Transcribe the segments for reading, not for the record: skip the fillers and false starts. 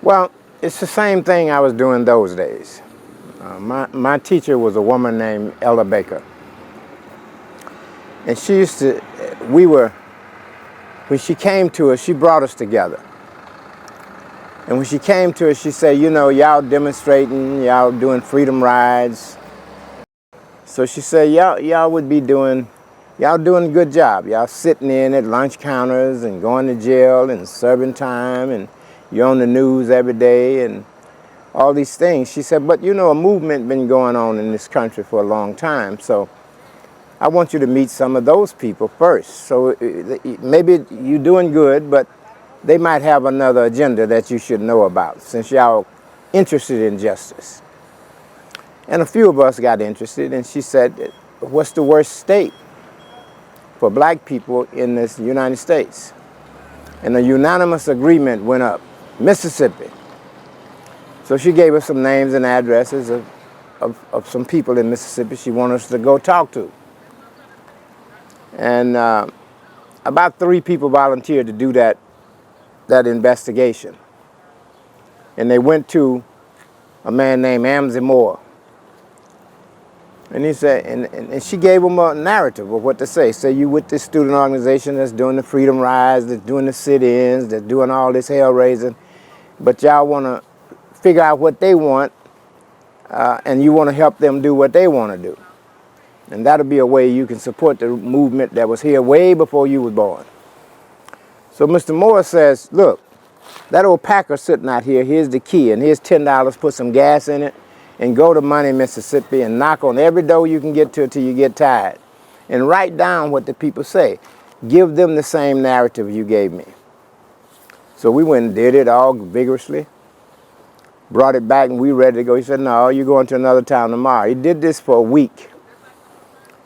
Well, it's the same thing I was doing those days. My teacher was a woman named Ella Baker. And she used to, when she came to us, she brought us together. And when she came to us, she said, you know, y'all demonstrating, y'all doing freedom rides. So she said, y'all would be doing, y'all doing a good job. Y'all sitting in at lunch counters and going to jail and serving time, and you're on the news every day and all these things. She said, but you know, a movement been going on in this country for a long time, so I want you to meet some of those people first. So maybe you're doing good, but they might have another agenda that you should know about, since y'all interested in justice. And a few of us got interested, and she said, what's the worst state for black people in this United States? And a unanimous agreement went up, Mississippi. So she gave us some names and addresses of some people in Mississippi she wanted us to go talk to. And about 3 people volunteered to do that investigation. And they went to a man named Amzie Moore. And he said, and she gave them a narrative of what to say. Say, you with this student organization that's doing the freedom rides, that's doing the sit-ins, that's doing all this hell raising, but y'all want to figure out what they want, and you want to help them do what they want to do. And that'll be a way you can support the movement that was here way before you was born. So Mr. Moore says, look, that old Packer sitting out here, here's the key, and here's $10, put some gas in it, and go to Money, Mississippi, and knock on every door you can get to till you get tired. And write down what the people say. Give them the same narrative you gave me. So we went and did it all vigorously. Brought it back and we ready to go. He said, no, you're going to another town tomorrow. He did this for a week.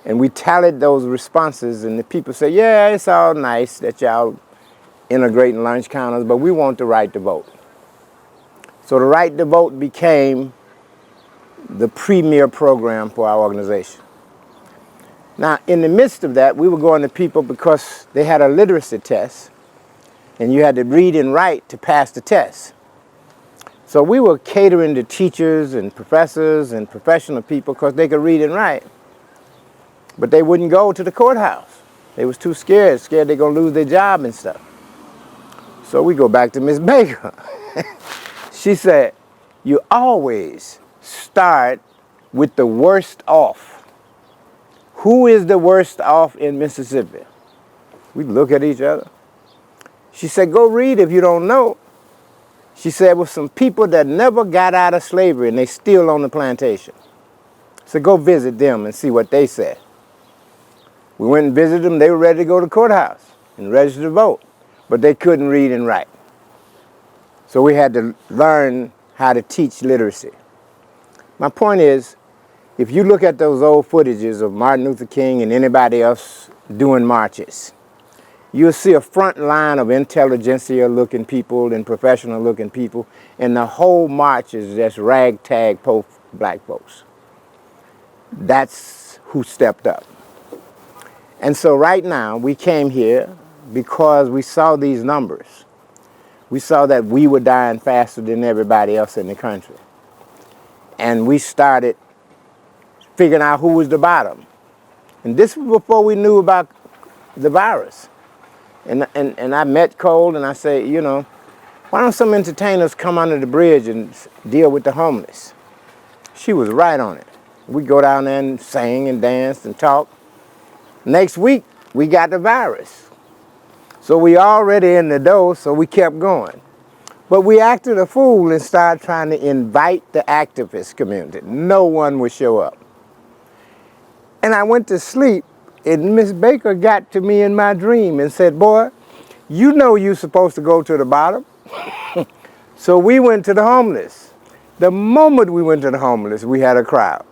And we tallied those responses, and the people said, yeah, it's all nice that y'all integrating lunch counters, but we want the right to vote. So the right to vote became the premier program for our organization. Now, in the midst of that, we were going to people because they had a literacy test, and you had to read and write to pass the test. So we were catering to teachers and professors and professional people because they could read and write. But they wouldn't go to the courthouse. They was too scared they're going to lose their job and stuff. So we go back to Miss Baker. She said, you always start with the worst off. Who is the worst off in Mississippi? We look at each other. She said, go read if you don't know. She said, with some people that never got out of slavery and they still on the plantation. So go visit them and see what they said. We went and visited them. They were ready to go to the courthouse and register to vote, but they couldn't read and write. So we had to learn how to teach literacy. My point is, if you look at those old footages of Martin Luther King and anybody else doing marches, you'll see a front line of intelligentsia-looking people and professional-looking people, and the whole march is just ragtag black folks. That's who stepped up. And so right now, we came here because we saw these numbers. We saw that we were dying faster than everybody else in the country. And we started figuring out who was the bottom. And this was before we knew about the virus. And I met Cole and I said, you know, why don't some entertainers come under the bridge and deal with the homeless? She was right on it. We go down there and sing and dance and talk. Next week, we got the virus. So we already in the door, so we kept going. But we acted a fool and started trying to invite the activist community. No one would show up. And I went to sleep, and Miss Baker got to me in my dream and said, boy, you know you're supposed to go to the bottom. So we went to the homeless. The moment we went to the homeless, we had a crowd.